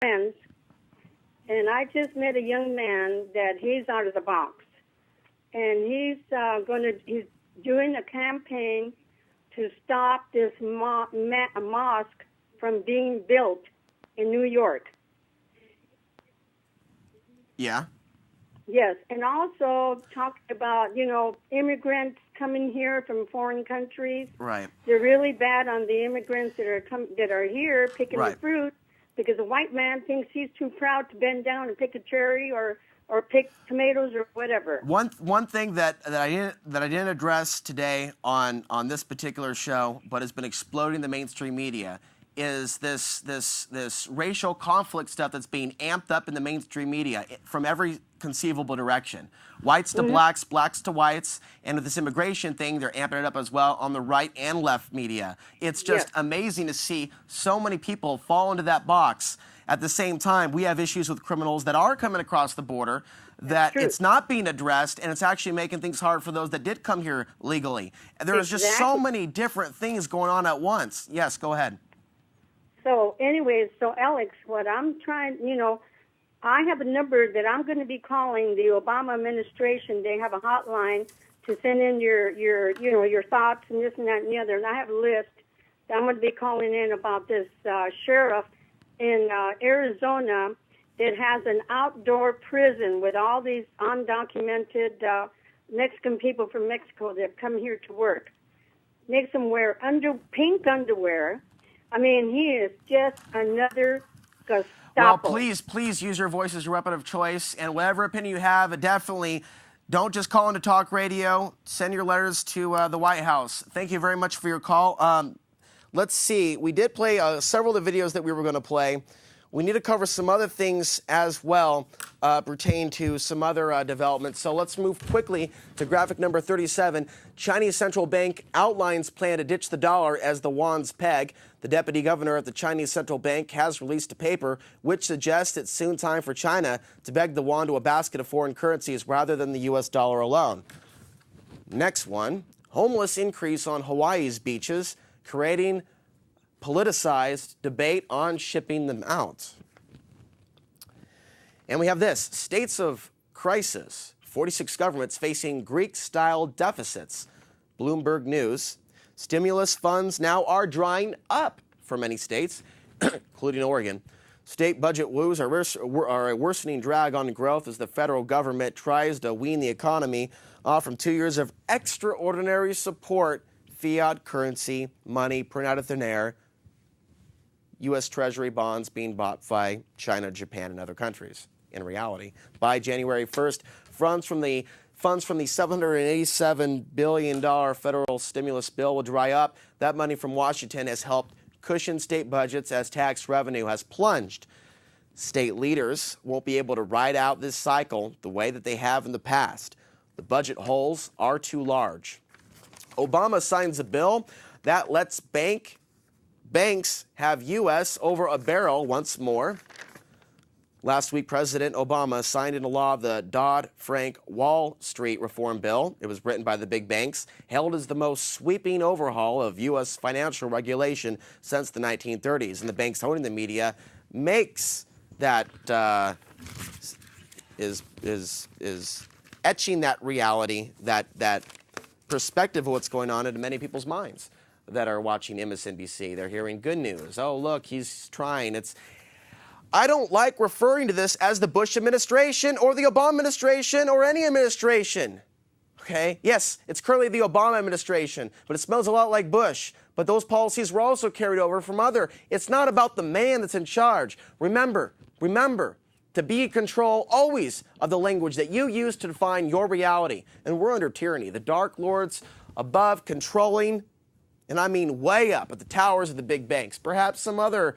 friends, and I just met a young man that he's out of the box, and he's doing a campaign to stop this mosque from being built in New York. Yeah. Yes, and also talking about, immigrants coming here from foreign countries. Right. They're really bad on the immigrants that are here picking Right. the fruit, because a white man thinks he's too proud to bend down and pick a cherry or pick tomatoes or whatever. One thing that I didn't address today on this particular show, but has been exploding the mainstream media, is this racial conflict stuff that's being amped up in the mainstream media from every conceivable direction. Whites to blacks, blacks to whites, and with this immigration thing, they're amping it up as well on the right and left media. It's just amazing to see so many people fall into that box. At the same time, we have issues with criminals that are coming across the border, that it's not being addressed, and it's actually making things hard for those that did come here legally. There's just so many different things going on at once. Yes, go ahead. So anyways, Alex, what I'm trying, I have a number that I'm going to be calling the Obama administration. They have a hotline to send in your thoughts and this and that and the other. And I have a list that I'm going to be calling in about this sheriff in Arizona that has an outdoor prison with all these undocumented Mexican people from Mexico that have come here to work. Makes them wear pink underwear. I mean, he is just another Gestapo. Well, please use your voice as your weapon of choice, and whatever opinion you have, definitely don't just call into talk radio. Send your letters to the White House. Thank you very much for your call. Let's see. We did play several of the videos that we were going to play. We need to cover some other things as well pertaining to some other developments. So let's move quickly to graphic number 37. Chinese central bank outlines plan to ditch the dollar as the yuan's peg. The deputy governor at the Chinese central bank has released a paper which suggests it's soon time for China to peg the yuan to a basket of foreign currencies rather than the U.S. dollar alone. Next one, homeless increase on Hawaii's beaches, creating politicized debate on shipping them out. And we have this, states of crisis, 46 governments facing Greek-style deficits. Bloomberg News, stimulus funds now are drying up for many states, including Oregon. State budget woes are a worsening drag on growth as the federal government tries to wean the economy off from 2 years of extraordinary support, fiat currency, money printed out of thin air, U.S. Treasury bonds being bought by China, Japan, and other countries. In reality, by January 1st, funds from the $787 billion federal stimulus bill will dry up. That money from Washington has helped cushion state budgets as tax revenue has plunged. State leaders won't be able to ride out this cycle the way that they have in the past. The budget holes are too large. Obama signs a bill that lets banks have U.S. over a barrel once more. Last week, President Obama signed into law the Dodd-Frank Wall Street Reform Bill. It was written by the big banks, hailed as the most sweeping overhaul of U.S. financial regulation since the 1930s. And the banks owning the media makes that, is etching that reality, that perspective of what's going on into many people's minds that are watching MSNBC. They're hearing good news. Oh, look, he's trying. I don't like referring to this as the Bush administration or the Obama administration or any administration. Okay? Yes, it's currently the Obama administration, but it smells a lot like Bush. But those policies were also carried over from other. It's not about the man that's in charge. Remember to be in control always of the language that you use to define your reality. And we're under tyranny. The dark lords above controlling, and I mean way up at the towers of the big banks, perhaps some other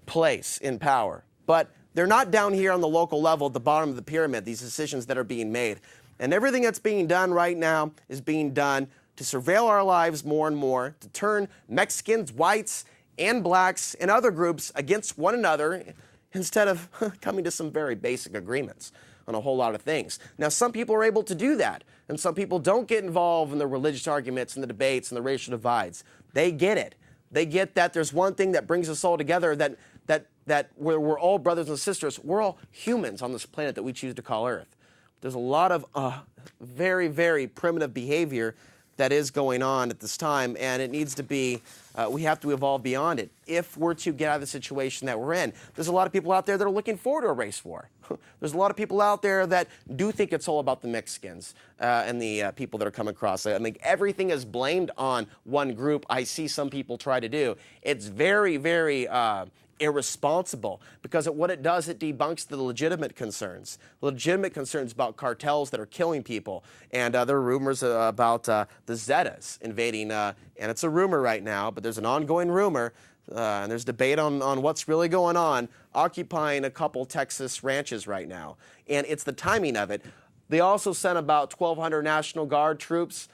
place in power. But they're not down here on the local level at the bottom of the pyramid, these decisions that are being made. And everything that's being done right now is being done to surveil our lives more and more, to turn Mexicans, whites, and blacks and other groups against one another instead of coming to some very basic agreements on a whole lot of things. Now, some people are able to do that, and some people don't get involved in the religious arguments and the debates and the racial divides. They get it. They get that there's one thing that brings us all together that that we're all brothers and sisters. We're all humans on this planet that we choose to call Earth. There's a lot of very, very primitive behavior that is going on at this time, and it needs to be, we have to evolve beyond it if we're to get out of the situation that we're in. There's a lot of people out there that are looking forward to a race war. There's a lot of people out there that do think it's all about the Mexicans and the people that are coming across. I mean, everything is blamed on one group. I see some people try to do. It's very, very irresponsible, because what it does, it debunks the legitimate concerns about cartels that are killing people. And there are rumors about the Zetas invading, and it's a rumor right now, but there's an ongoing rumor, and there's debate on what's really going on, occupying a couple Texas ranches right now. And it's the timing of it. They also sent about 1,200 National Guard troops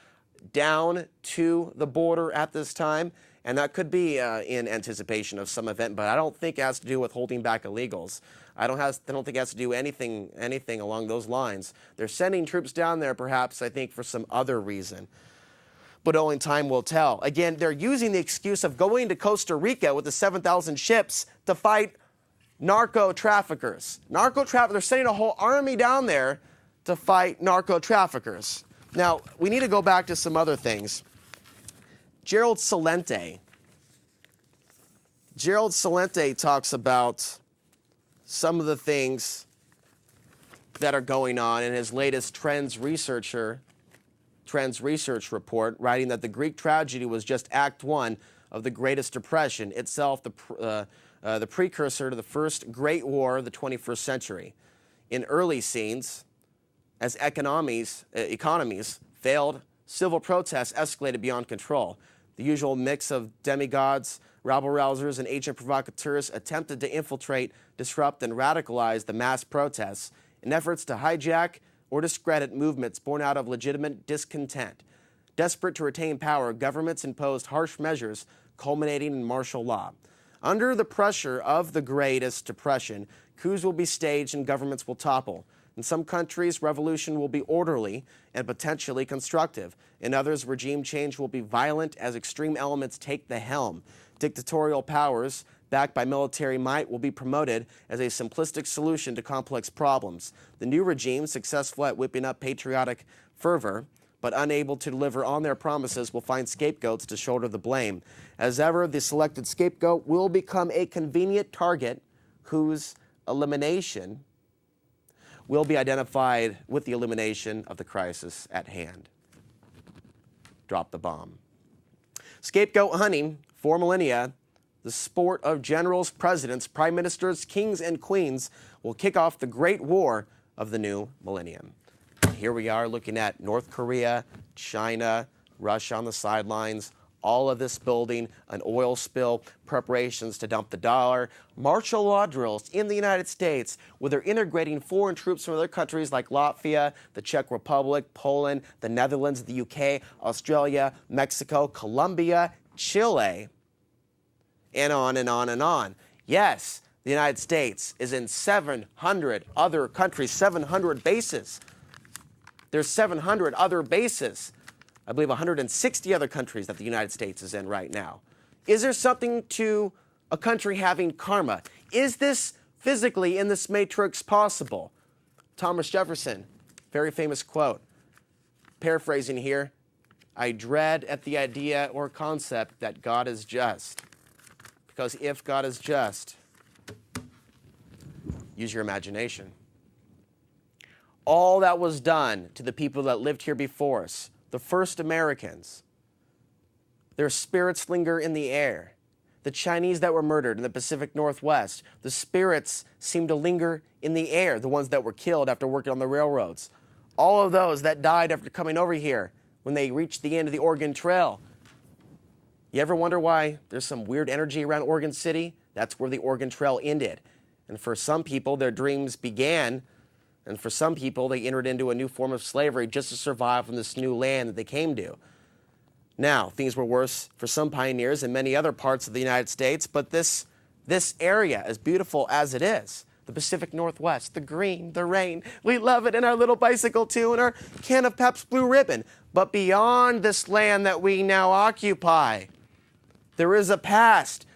down to the border at this time. And that could be in anticipation of some event, but I don't think it has to do with holding back illegals. I don't think it has to do anything along those lines. They're sending troops down there, perhaps, I think, for some other reason. But only time will tell. Again, they're using the excuse of going to Costa Rica with the 7,000 ships to fight narco traffickers. They're sending a whole army down there to fight narco traffickers. Now, we need to go back to some other things. Gerald Celente talks about some of the things that are going on in his latest Trends Research report, writing that the Greek tragedy was just Act 1 of the Greatest Depression, itself the precursor to the first Great War of the 21st century. In early scenes, as economies failed, civil protests escalated beyond control. The usual mix of demigods, rabble-rousers, and agent provocateurs attempted to infiltrate, disrupt, and radicalize the mass protests in efforts to hijack or discredit movements born out of legitimate discontent. Desperate to retain power, governments imposed harsh measures culminating in martial law. Under the pressure of the Greatest Depression, coups will be staged and governments will topple. In some countries, revolution will be orderly and potentially constructive. In others, regime change will be violent as extreme elements take the helm. Dictatorial powers, backed by military might, will be promoted as a simplistic solution to complex problems. The new regime, successful at whipping up patriotic fervor, but unable to deliver on their promises, will find scapegoats to shoulder the blame. As ever, the selected scapegoat will become a convenient target whose elimination will be identified with the elimination of the crisis at hand. Drop the bomb. Scapegoat hunting, for millennia, the sport of generals, presidents, prime ministers, kings, and queens, will kick off the Great War of the new millennium. Here we are looking at North Korea, China, Russia on the sidelines, all of this building, an oil spill, preparations to dump the dollar, martial law drills in the United States, where they're integrating foreign troops from other countries like Latvia, the Czech Republic, Poland, the Netherlands, the UK, Australia, Mexico, Colombia, Chile, and on and on and on. Yes, the United States is in 700 other countries, 700 bases. There's 700 other bases. I believe 160 other countries that the United States is in right now. Is there something to a country having karma? Is this physically in this matrix possible? Thomas Jefferson, very famous quote, paraphrasing here, I dread at the idea or concept that God is just. Because if God is just, use your imagination. All that was done to the people that lived here before us, the first Americans, their spirits linger in the air. The Chinese that were murdered in the Pacific Northwest, the spirits seem to linger in the air, the ones that were killed after working on the railroads. All of those that died after coming over here when they reached the end of the Oregon Trail. You ever wonder why there's some weird energy around Oregon City? That's where the Oregon Trail ended. And for some people, their dreams began. And for some people, they entered into a new form of slavery just to survive on this new land that they came to. Now, things were worse for some pioneers in many other parts of the United States, but this area, as beautiful as it is, the Pacific Northwest, the green, the rain, we love it in our little bicycle too, and our can of Pepsi Blue Ribbon. But beyond this land that we now occupy, there is a past